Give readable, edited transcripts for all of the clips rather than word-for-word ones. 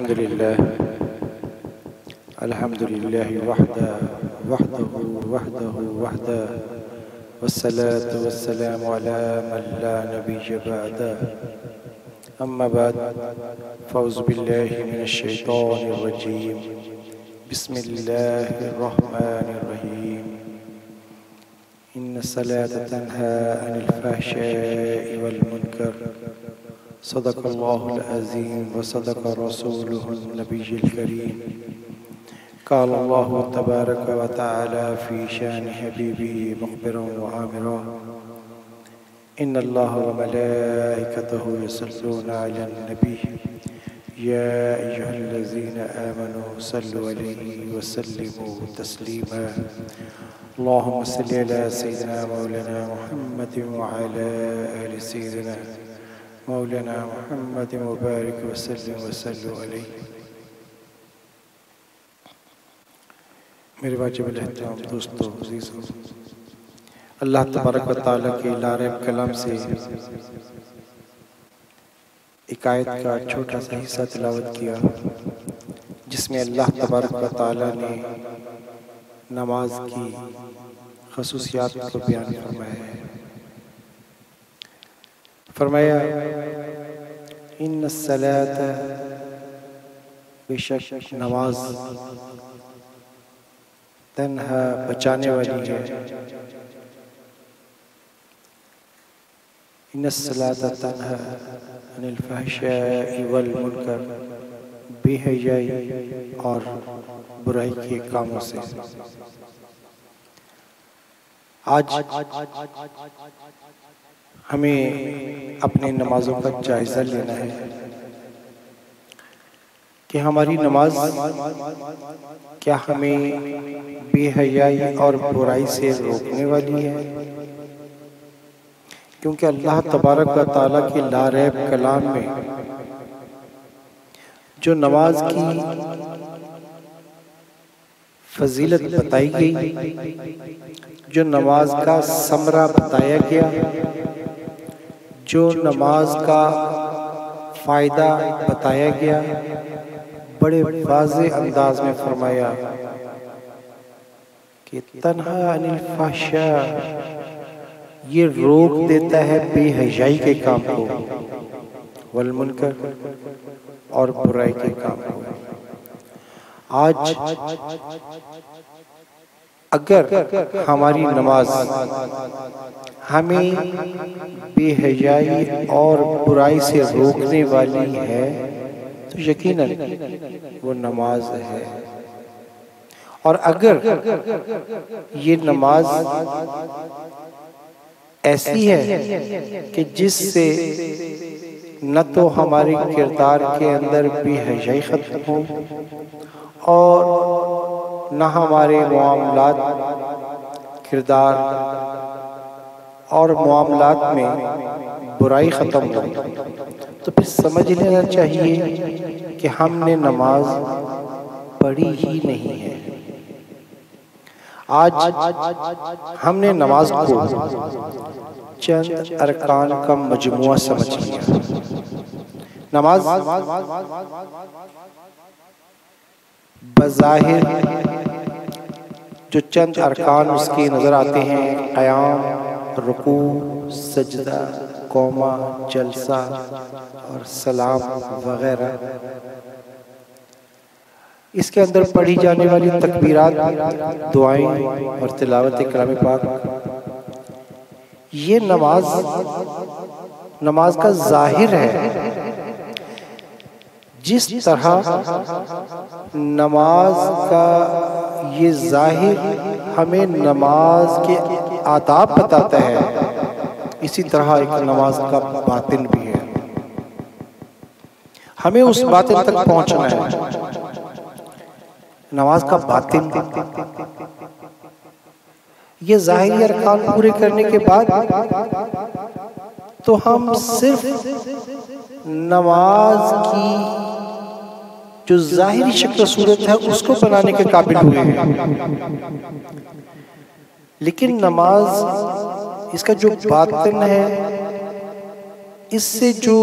अल्हम्दुलिल्लाह अल्हम्दुलिल्लाहि वहदहु वहदा वस्सलातु वस्सलामु अला मन ला नबिय्य बअदा अम्मा बाद फ़अऊज़ु बिल्लाहि मिनश शैतानिर रजीम बिस्मिल्लाहिर रहमानिर रहीम इन्नस्सलाता तन्हा अनिल फ़हशाइ वल मुनकर सदक़ल्लाहुल अज़ीम व सदक़ रसूलुहुन नबिय्युल करीम क़ाल अल्लाहु तबारक व तआला फ़ी शान हबीबिही मुख़बिरन व आमिरा इन्नल्लाह व मलाइकतहु यसल्लूना अलन नबी या अय्युहल्लज़ीना आमनू सल्लु अलैहि व सल्लिमू तस्लीमा अल्लाहुम्मा सल्लि अला सय्यिदिना मौलाना मुहम्मदिन व अला आलि सय्यिदिना मौलाना मुहम्मद मुबारक वसल्लम वसल्लु अलैहि। मेरे वाजिबुल एहतराम दोस्तों अज़ीज़ों, अल्लाह तबारक व तआला के लारैब कलाम से एक आयत का छोटा सा हिस्सा तिलावत किया, जिसमें अल्लाह तबारक व तआला ने नमाज की ख़ुसूसियात को बयान फरमाया है। फरमाया इन्नस्सलात, बेशक नमाज तन्हा बचाने वाली है। इन्नस्सलात तन्हा अनिल फ़हशाइ वल मुनकर, बेहयाई और बुराई के कामों से। आज हमें अपने नमाजों का जायज़ा लेना है कि हमारी नमाज क्या हमें बेहयाई और बुराई से रोकने वाली है, क्योंकि अल्लाह तबारक व तआला के लारैब कलाम में जो नमाज की फजीलत बताई गई, जो नमाज का समरा बताया गया, जो नमाज का फ़ायदा बताया गया, बड़े वाज़े अंदाज में फरमाया कि तन्हा अनिल फ़हशा, ये रोक देता है बेहयाई के काम को, वल मुनकर, और बुराई के काम को। आज अगर हमारी नमाज हमें बेहयाई और बुराई से रोकने वाली है तो यकीनन वो नमाज है। और अगर ये नमाज ऐसी है कि जिससे न तो हमारे किरदार के अंदर बेहयाई ख़त्म हो और न हमारे मामलात, किरदार और मामलात में बुराई ख़त्म हो, तो फिर समझ लेना चाहिए कि हमने नमाज पढ़ी ही नहीं है। आज हमने नमाज को चंद अरकान का मजमुआ समझ लिया। नमाज बज़ाहिर जो चंद अरकान उसके नज़र आते हैं, क़याम, रुकू, सजदा, कौमा, जलसा और सलाम वगैरह, इसके अंदर पढ़ी जाने वाली तकबीरात, दुआएं और तिलावत कलाम पाक, ये नमाज का ज़ाहिर है। जिस तरह नमाज का ये ज़ाहिर हमें नमाज के आदाब बताता है, इसी तरह एक नमाज का बातिन भी है। हमें उस बातिन तक पहुंचना है। नमाज का बातिन, ये ज़ाहिरी अरकान पूरे करने के बाद तो हम सिर्फ नमाज की जो ज़ाहिरी शक्ल सूरत है उसको बनाने के काबिल हुए हैं। लेकिन नमाज, इसका जो बातिन है, इससे जो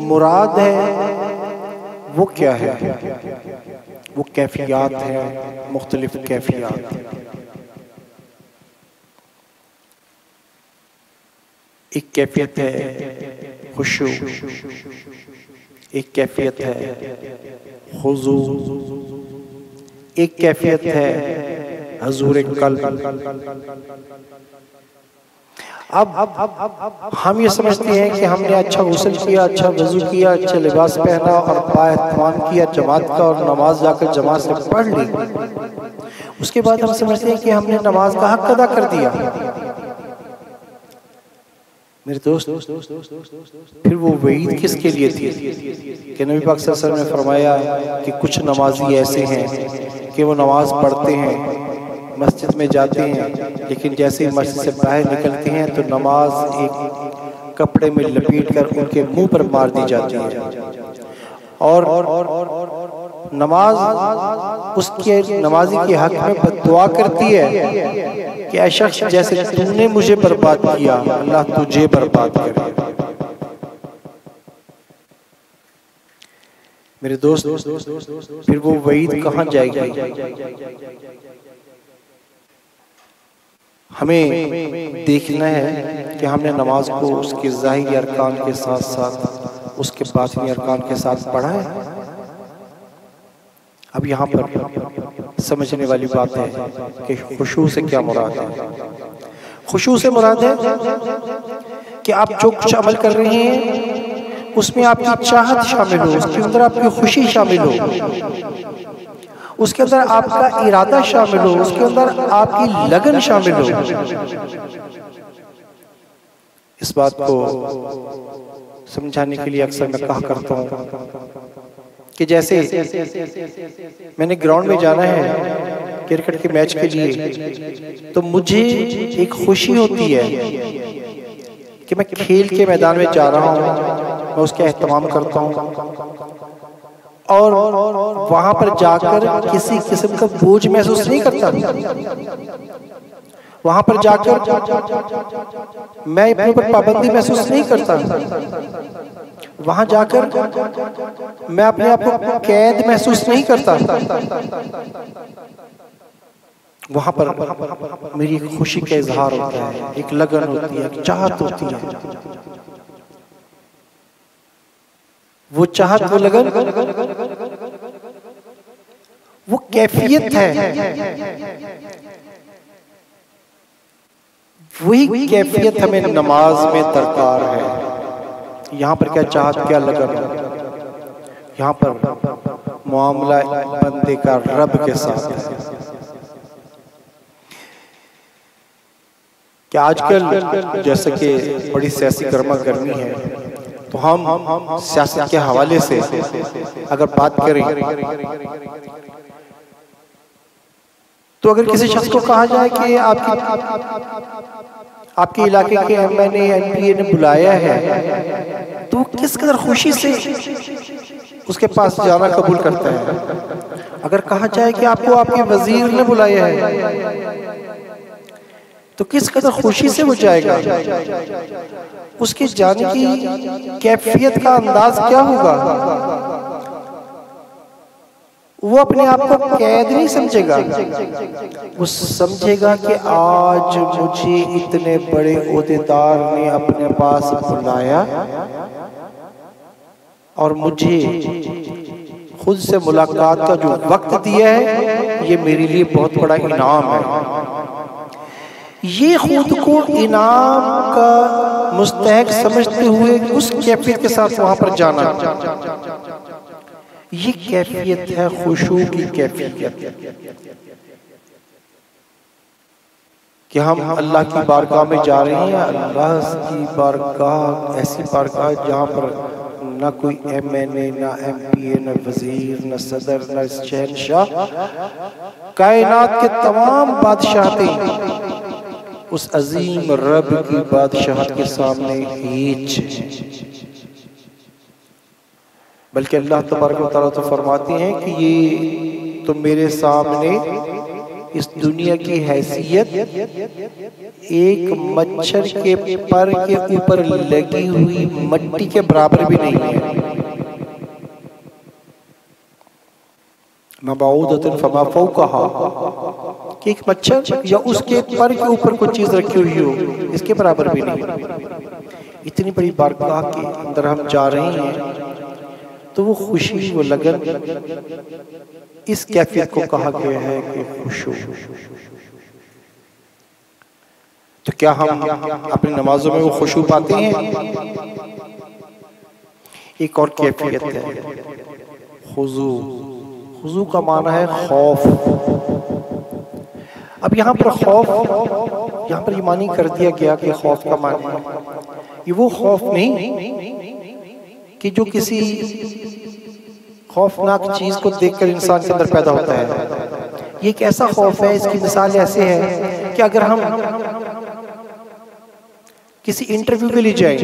मुराद है वो क्या है? वो कैफियत है, मुख्तलिफ कैफियत। एक कैफियत है खुशू, एक कैफियत है हुजू, एक कैफियत है हजूर कल्ब। अब हम ये समझते हैं कि हमने अच्छा गुस्ल किया, अच्छा वजू किया, अच्छा लिबास पहना और पायतमान किया जमात का और नमाज जाकर जमात से पढ़ ली, उसके बाद हम समझते हैं कि हमने नमाज का हक अदा कर दिया। मेरे दोस्त, फिर वो वईद किसके लिए थी कि नबी पाक सल्लल्लाहु अलैहि वसल्लम ने फरमाया कि कुछ नमाजी ऐसे हैं कि वो नमाज पढ़ते हैं, मस्जिद में जाते हैं, लेकिन जैसे ही मस्जिद से बाहर निकलते हैं तो नमाज एक कपड़े में लपेट कर उनके मुंह पर मार दी जाती है और नमाज उसके नमाजी के हक में बद्दुआ करती है कि ऐ शख्स जैसे तुमने मुझे बर्बाद किया, अल्लाह तुझे बर्बाद करे। मेरे दोस्त, फिर वो वईद कहाँ जाएगी? हमें देखना है कि हमने नमाज को उसके ज़ाहिरी अरकान के साथ साथ उसके बातिनी अरकान के साथ पढ़ा है। अब यहाँ पर समझने वाली बात है कि खुशू से क्या मुराद है। खुशू से मुराद है कि आप जो कुछ अमल कर रहे हैं उसमें आपकी चाहत शामिल हो, उसके अंदर आपकी खुशी शामिल हो, उसके अंदर आपका इरादा शामिल हो, उसके अंदर आपकी लगन शामिल हो। इस बात को समझाने के लिए अक्सर मैं कहा करता हूँ कि जैसे मैंने ग्राउंड में जाना है क्रिकेट के मैच के लिए, तो मुझे एक खुशी होती है कि मैं खेल के मैदान में जा रहा हूँ, मैं उसका एहतमाम करता हूँ और वहां पर जाकर किसी किस्म का बोझ महसूस नहीं करता। वहां पर जाकर मैं अपने ऊपर पाबंदी महसूस नहीं करता। वहां जाकर मैं अपने आप को कैद महसूस नहीं करता। वहां पर मेरी खुशी का इजहार होता है, एक लगन होती है, एक चाहत होती है। वो चाहत, वो लगन, वो कैफियत है। वही कैफियत हमें नमाज में दरकार है। यहाँ पर क्या चाहत, क्या लगन है? यहाँ पर मामला बंदे का रब के साथ है। क्या आजकल जैसे कि बड़ी सियासी गर्मा गर्मी है, तो हम सियासत के हवाले से अगर बात करें तो अगर किसी शख्स को कहा जाए कि आपके इलाके के एमएनए एमपीए ने बुलाया है, तो किस कदर खुशी से उसके पास जाना कबूल करता है। अगर कहा जाए कि आपको आपके वजीर ने बुलाया है, तो किस कदर खुशी से वो जाएगा। उसके जाने की कैफियत का अंदाज क्या होगा। वो अपने आप को कैद नहीं समझेगा, वो समझेगा कि आज मुझे इतने बड़े ओहदेदार ने अपने पास बुलाया और मुझे खुद से मुलाकात का जो वक्त दिया है, ये मेरे लिए बहुत बड़ा इनाम है। ये खुद को इनाम का मुस्तहक समझते हुए उस कैफियत के साथ वहां पर जाना, ये कैफियत है खुशू की कैफियत। कि हम अल्लाह की बारगाह में जा रहे हैं। अल्लाह की बारगाह ऐसी बारगाह जहाँ पर ना कोई एमएनए, ना एमपीए, ना वजीर, ना सदर, ना शहनशाह, कायनात के तमाम बादशाहतें उस अजीम रब की बादशाहत के सामने हीच, बल्कि अल्लाह तबारक व तआला तो फरमाते हैं कि ये तो मेरे सामने इस दुनिया की हैसियत एक मच्छर के पर के ऊपर लगी हुई मट्टी के बराबर भी नहीं है। मबऊदतुन फमा फौकहा, कि एक मच्छर या उसके पर के ऊपर कोई चीज रखी हुई हो, इसके बराबर भी नहीं। इतनी बड़ी बारगाह के अंदर हम जा रहे हैं तो वो खुशी, वो लगन, इस कैफियत को कहा गया है कि खुशू। तो क्या हम अपनी नमाजों में वो खुशू पाते हैं? एक और कैफियत है खुजू। खुजू का माना है खौफ। अब यहाँ पर खौफ, यहाँ पर ये मानी कर दिया गया कि खौफ का माना ये वो खौफ नहीं कि जो किसी खौफनाक चीज को देखकर इंसान के अंदर पैदा होता है। ये एक ऐसा खौफ है, इसकी मिसाल ऐसे है कि अगर हम किसी इंटरव्यू के लिए जाएं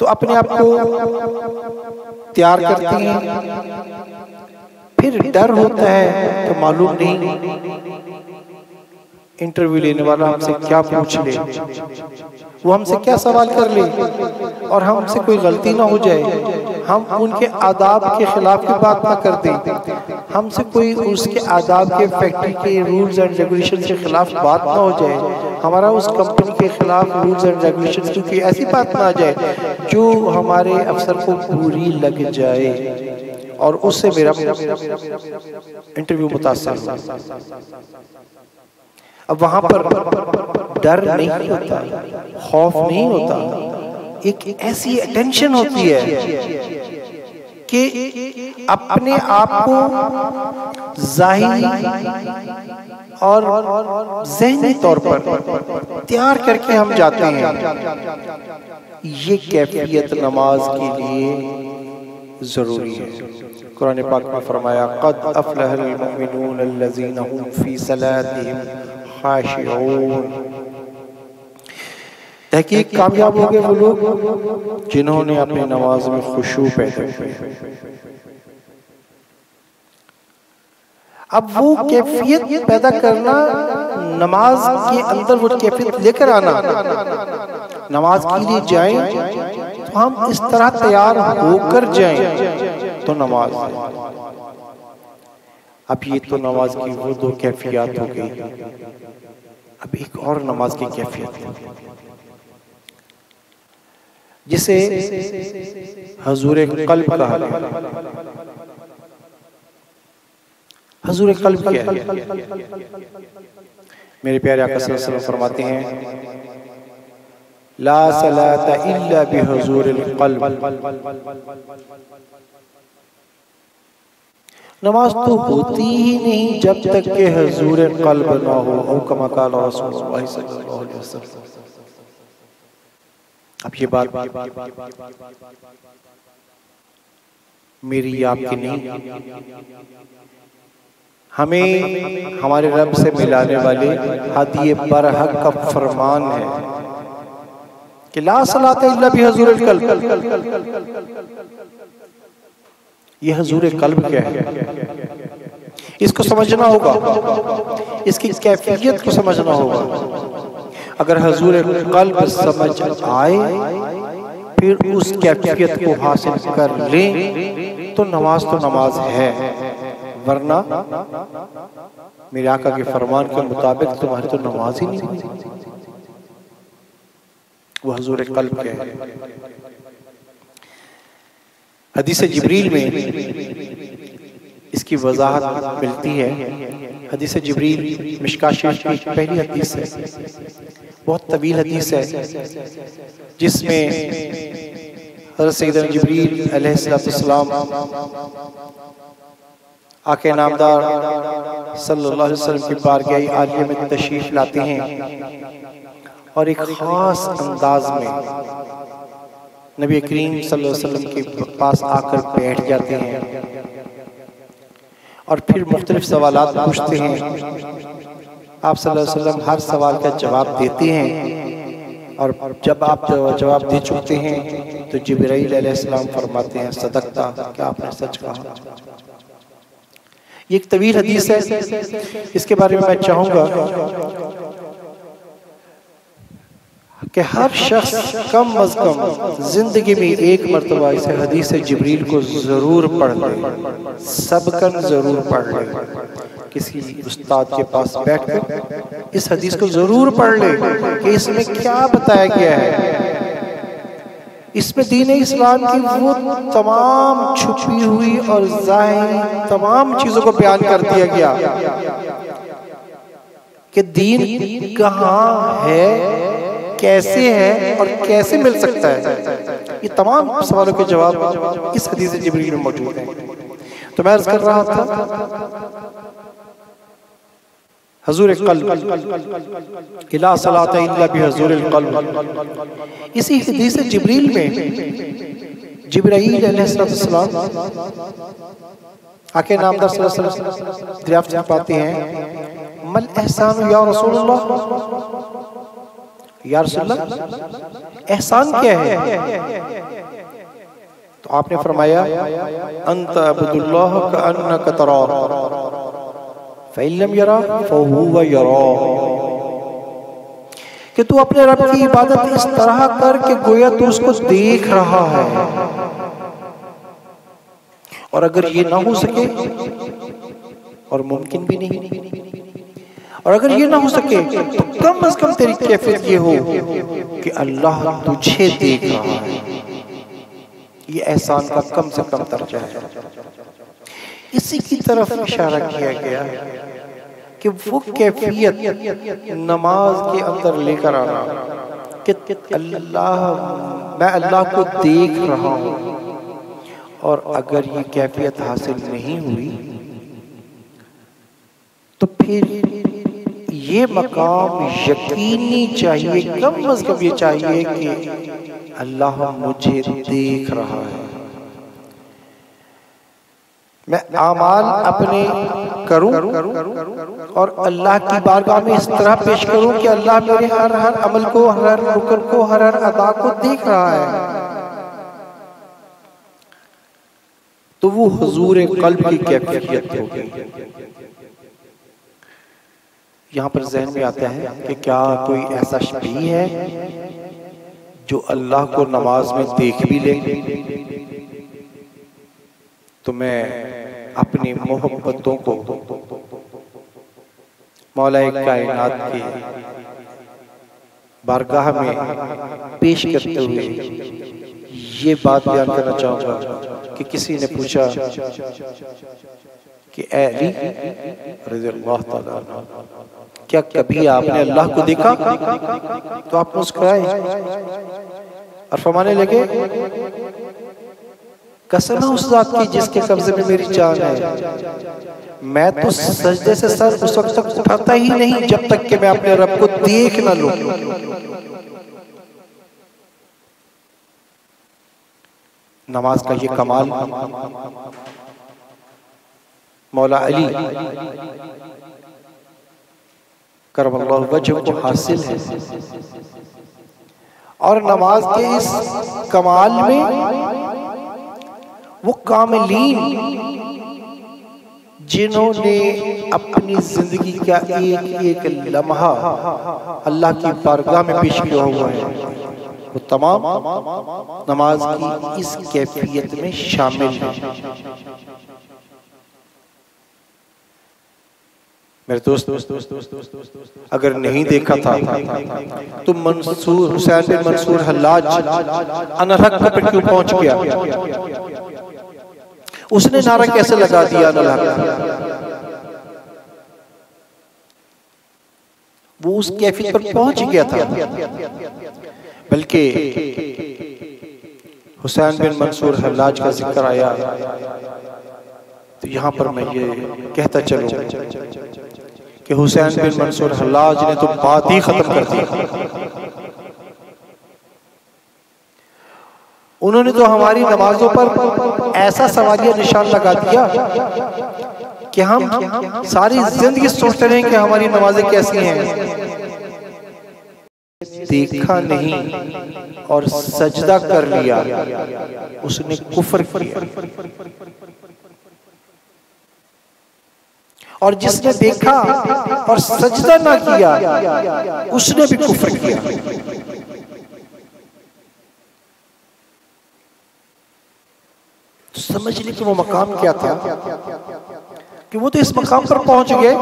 तो अपने आप को तैयार करते हैं, फिर डर होता है तो मालूम नहीं इंटरव्यू लेने वाला हमसे क्या पूछ ले, वो हमसे क्या सवाल कर ले और हमसे कोई गलती ना हो जाए, हम उनके आदाब के खिलाफ की बात ना कर दें, हमसे कोई उसके आदाब के फैक्ट्री के रूल्स एंड रेगुलेशन के खिलाफ बात ना हो जाए, हमारा उस कंपनी के खिलाफ रूल्स एंड रेगुलेशन की ऐसी बात ना आ जाए जो हमारे अफसर को बुरी लग जाए और उससे मेरा इंटरव्यू मुतासिर हो। अब वहां पर डर नहीं होता, खौफ नहीं होता, एक ऐसी टेंशन होती है कि अपने आप को ज़ाहिरी और ज़हनी तौर पर तैयार करके हम जाते हैं। ये कैफियत नमाज के लिए जरूरी है। कुरान पाक में फरमाया क़द अफ़लहल मुमिनून अल्लज़ीना हुम फ़ी सलातिहिम खाशिऊन, तहकीक कामयाब हो गए वो लोग जिन्होंने अपनी नमाज में खुशू पैदा की। अब वो कैफियत पैदा करना, नमाज के अंदर वो कैफियत लेकर आना, नमाज के लिए जाएं तो हम इस तरह तैयार होकर जाएं तो नमाज। अब ये तो नमाज की वो दो कैफियत हो गई। अब एक और नमाज की कैफियत जिसे हुजूर कल्ब कहा गया। हुजूर कल्ब क्या है? मेरे प्यारे आका सल्लल्लाहु अलैहि वसल्लम फरमाते हैं ला सलाता इल्ला बिहुजूरिल कल्ब, नमाज तो होती ही नहीं जब तक के हुजूर कल्ब ना हो। औ कमा क़ाल रसूलुल्लाह सल्लल्लाहु अलैहि वसल्लम। अब ये बात मेरी आपकी नहीं, हमें हमारे रब से मिलाने वाले हदी बरहक का फरमान है कि ला सलाता इल्ला बिहुजूरिल कल्ब। ये हुजूर कल्ब क्या है, इसको समझना होगा, इसकी कैफियत को समझना होगा। अगर हुजूर कल्ब समझ आए फिर उस कैफियत को हासिल कर ले तो नमाज है, वरना मेरे आका के फरमान के मुताबिक तुम्हारी तो नमाज ही नहीं हुई। वो हुजूर कल्ब क्या है? हदीस जिब्रील में इसकी वजाहत मिलती है। हदीस जिब्रील मिशकात शरीफ की पहली हदीस है, बहुत तवील हदीस है, जिसमें हज़रत सैयदना जिब्रील अलैहिस्सलाम आके नामदार सल्लल्लाहु अलैहि वसल्लम की बारगाह आलिया में तशरीफ लाते हैं और एक खास अंदाज में नबी करीम सल्लल्लाहु अलैहि वसल्लम के पास आकर बैठ जाते हैं और फिर मुख्तलिफ सवालात पूछते हैं। आप सल्लल्लाहु अलैहि वसल्लम हर सवाल का जवाब देते हैं और जब आप जवाब दे चुके हैं तो जिब्राइल अलैहिस्सलाम फरमाते हैं सदकता, क्या आपने सच कहा। ये एक तवील हदीस है, इसके बारे में मैं चाहूंगा कि हर शख्स कम अज कम जिंदगी में एक मरतबा इसे हदीस जिब्रील को जरूर पढ़ ले, सबकन जरूर पढ़ ले। किसी उस्ताद के पास बैठकर इस हदीस को जरूर पढ़ ले कि इसमें क्या बताया गया है। इसमें दीन इस्लाम की वो तमाम छुपी हुई और ज़ाहिरी तमाम चीजों को बयान कर दिया गया कि दीन कहाँ है, कैसे है और कैसे मिल सकता है। ये तमाम सवालों के जवाब इस हदीस जिब्रील में मौजूद हैं। तो मैं अर्ज कर रहा था हुजूर क़ल्ब इला सलात इल्ला बि हुजूर क़ल्ब। इसी हदीस जिब्रील में जिब्राईल अलैहिस्सलाम आके नामदार सल्लल्लाहु अलैहि वसल्लम दरियाफ्त पाते हैं, मल एहसान या रसूलुल्लाह, या रसूलल्लाह एहसान क्या है? तो आपने फरमाया अंत अब्दुल्लाह कअन्नका तराह फ़इल्लम यरा फ़हुव यरा, कि तू अपने रब की इबादत इस तरह कर कि गोया तू उसको देख रहा है, और अगर ये ना हो सके, और मुमकिन भी नहीं, और अगर ये ना हो सके तो कम अज कम तेरी कैफियत ये हो कि अल्लाह तुझे देख रहा है। ये एहसान का कम से कम दर्जा है। इसी की तरफ इशारा किया गया कि वो कैफियत नमाज के अंदर लेकर आना कि मैं अल्लाह को देख रहा हूँ, और अगर ये कैफियत हासिल नहीं हुई तो फिर ये मकाम यकीनी चाहिए, कम अज कम ये चाहिए कि अल्लाह मुझे देख रहा है। मैं आमाल अपने करूं और अल्लाह की बारगाह में इस तरह पेश करूं कि अल्लाह मेरे हर हर अमल को, हर हर रुकन को, हर हर अदा को देख रहा है। तो वो हुजूर क़ल्ब की कैफियत होगी। यहाँ पर ज़हन में आता है कि क्या कोई ऐसा शख्स है जो अल्लाह को नमाज में देख भी ले? तो मैं अपनी मोहब्बतों को मौलाए कायनात की बारगाह में पेश करते हुए ये बात बयान करना चाहूँगा कि किसी ने पूछा कि ए अली रज़ियल्लाहु ताला अन्हु, क्या कभी आपने अल्लाह को देखा? तो आप मुस्कुराए और फरमाने लगे, कसम है उस जात की जिसके कब्जे में मेरी जान है, मैं तो सजदे से सर उस वक्त तक उठाता ही नहीं जब तक कि मैं अपने रब को देख न लूं। नमाज का ये कमाल मौला अली करमल्लाहु वजह को हासिल है, और नमाज के इस कमाल में वो कामिलीन जिन्होंने अपनी जिंदगी का एक एक लम्हा अल्लाह की बारगाह में पेश किया हुआ है, वो तमाम नमाज की इस कैफियत में शामिल हैं। मेरे दोस्त, अगर नहीं देखा था तो मंसूर हुसैन बिन मंसूर हल्लाज अनहक पर क्यों पहुंच गया? उसने नारा कैसे लगा दिया अनहक? वो उस कैफियत पर पहुंच गया था। बल्कि हुसैन बिन मंसूर हल्लाज का जिक्र आया तो यहाँ पर मैं ये कहता चलूं कि हुसैन बिन मंसूर हल्लाज ने तो बात ही खत्म कर दी। उन्होंने तो हमारी नमाजों पर ऐसा सवालिया निशान लगा दिया कि हम सारी जिंदगी सोचते रहे कि हमारी नमाजें कैसी हैं। देखा नहीं और सजदा कर लिया, उसने कुफ्र किया। और जिसने देखा और सजदा ना किया उसने भी कुफ्र किया। समझ ली कि वो मकाम क्या था, कि वो तो इस मकाम पर पहुंच गए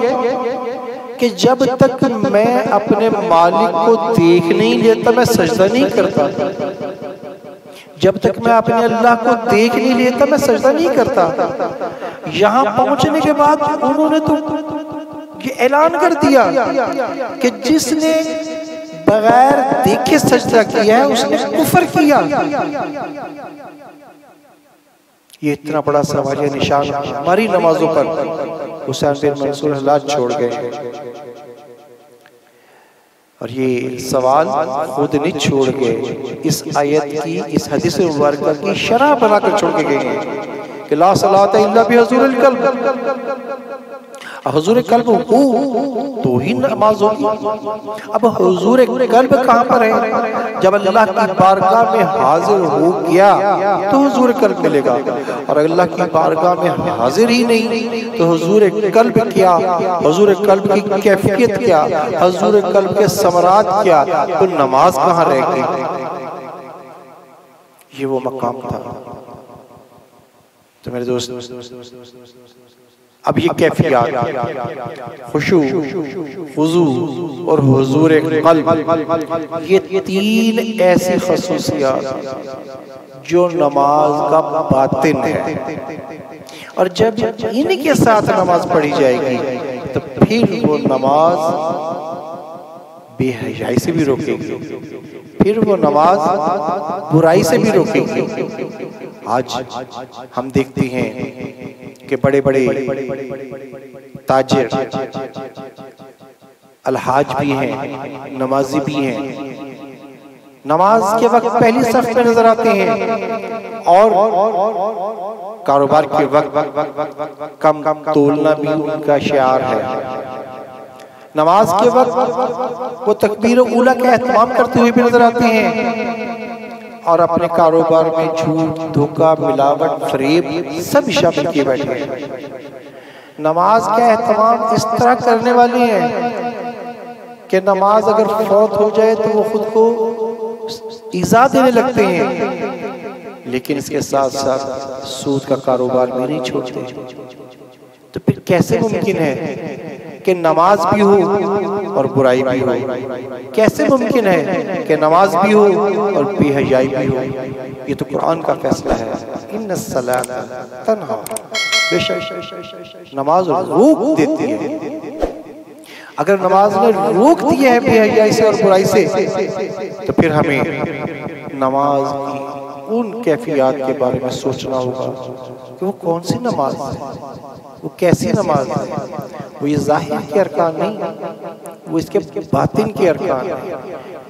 कि जब तक मैं अपने मालिक को देख नहीं लेता मैं सजदा नहीं करता, जब तक मैं अपने अल्लाह को देख नहीं लेता मैं सजदा नहीं करता। यहां पहुंचने के बाद उन्होंने तो ये ऐलान कर दिया कि जिसने बगैर देखे सजदा किया है उसने कुफर किया। ये इतना बड़ा सवालिया निशान हमारी नमाजों पर हुसैन बिन मंसूर हल्लाज छोड़ गए। और ये सवाल खुद नहीं छोड़ गए, इस आयत की, इस हदीस मुबारक की शरह बनाकर छोड़ के गए हैं कि ला सलात इल्ला बिहुजूरिल कल्ब, हुजूर कल्ब हो तो ही नमाज होगी। अब हुजूर कल्ब कहाँ पर है? जब अल्लाह की बारगाह में हाजिर हो गया तो हुजूर कल्ब मिलेगा, और अल्लाह की बारगाह में हाजिर ही नहीं तो हुजूर कल्ब क्या, हुजूर कल्ब की कैफियत क्या, हुजूर कल्ब के समरात क्या, तो नमाज कहाँ रह गई? ये वो मकाम था। तो मेरे दोस्त, अब ये कैफियत खुशू, हुजू और हुजूर कल्ब, ये तीन ऐसी खसूसियात जो नमाज का बातिन है, और जब इनके साथ नमाज पढ़ी जाएगी तो फिर वो नमाज बेहयाई से भी रोकेगी, फिर वो नमाज बुराई से भी रोकेगी। आज हम देखते हैं कि बड़े बड़े ताजिर अलहाज भी हैं, नमाजी भी हैं, नमाज के वक्त पहली सफ में नजर आते हैं, और कारोबार के वक्त कम तोलना भी उनका शियार है। नमाज के वक्त वो तकबीर ऊला का एहतमाम करते हुए भी नजर आते हैं, और अपने कारोबार में झूठ, धोखा, मिलावट, फरेब सब शामिल किए बैठे हैं। नमाज का एहतमाम इस तरह करने वाले हैं कि नमाज अगर फौत हो जाए तो वो खुद को ईज़ा देने लगते हैं, लेकिन इसके साथ साथ सूद का कारोबार भी नहीं छोड़ते। तो फिर कैसे मुमकिन है कि नमाज भी हो और बुराई भी हो? कैसे मुमकिन है कि नमाज भी हो और बेहयाई भी हो? ये तो कुरान का फैसला है, इन्नस्सलात तन्हा, बेशक नमाज रोक देती है। अगर नमाज ने रोक दिया है बेहयाई से और बुराई से, तो फिर हमें नमाज की उन कैफियत के बारे में सोचना होगा कि वो कौन सी नमाज है, वो कैसी नमाज है। वो ये जाहिर के अरकान नहीं, वो इसके बातिन के अरकान है।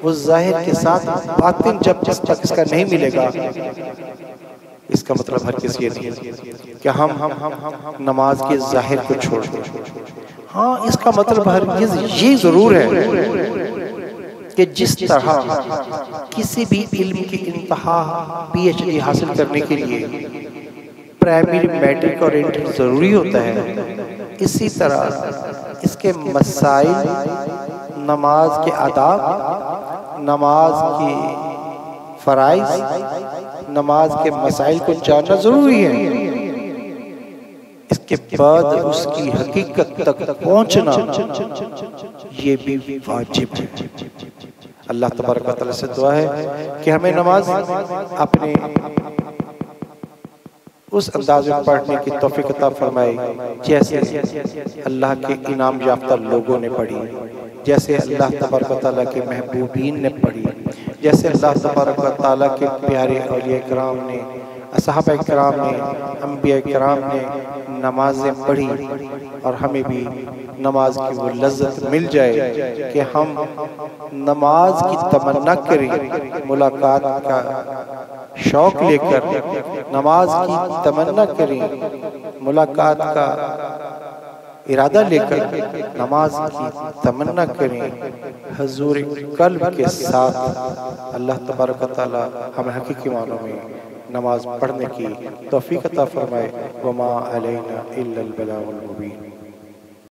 वो जाहिर के साथ बातिन जब तक इसका नहीं मिलेगा, इसका मतलब हर किसी ये नहीं कि हम नमाज के जाहिर को छोड़ दें। हाँ, इसका मतलब हरगिज़ ये जरूर है कि जिस तरह किसी भी इल्म की इंतहा PhD हासिल करने के लिए प्राइमरी, मैट्रिक और इंटर जरूरी होता है, इसी तरह इसके मसाइल, नमाज के आदाब, नमाज की फराइज, नमाज के मसाइल को जानना जरूरी है। इसके बाद उसकी हकीकत तक पहुंचना ये भी वाजिब है। अल्लाह तबारक व तआला से दुआ है कि हमें नमाज अपने उस अंदाज में पढ़ने की तौफीक अता फरमाए जैसे अल्लाह के इनाम याफ्ता लोगों ने पढ़ी, जैसे अल्लाह तबारक व तआला के महबूबीन ने पढ़ी, जैसे अल्लाह तबारक व तआला के प्यारे औलिया किराम ने, असहाबा किराम ने, अंबिया किराम ने नमाजें पढ़ी, और हमें भी नमाज की वो लज्जत मिल जाए कि हम नमाज की तमन्ना करें, मुलाकात का शौक लेकर नमाज की तमन्ना करें, मुलाकात का इरादा लेकर नमाज की तमन्ना करें हुजूर कल्ब के साथ। अल्लाह तबारक व तआला हमें हकीकी मानों में नमाज पढ़ने की तौफीक अता फरमाए। वमा अलैना इल्लल बलागुल मुबीन।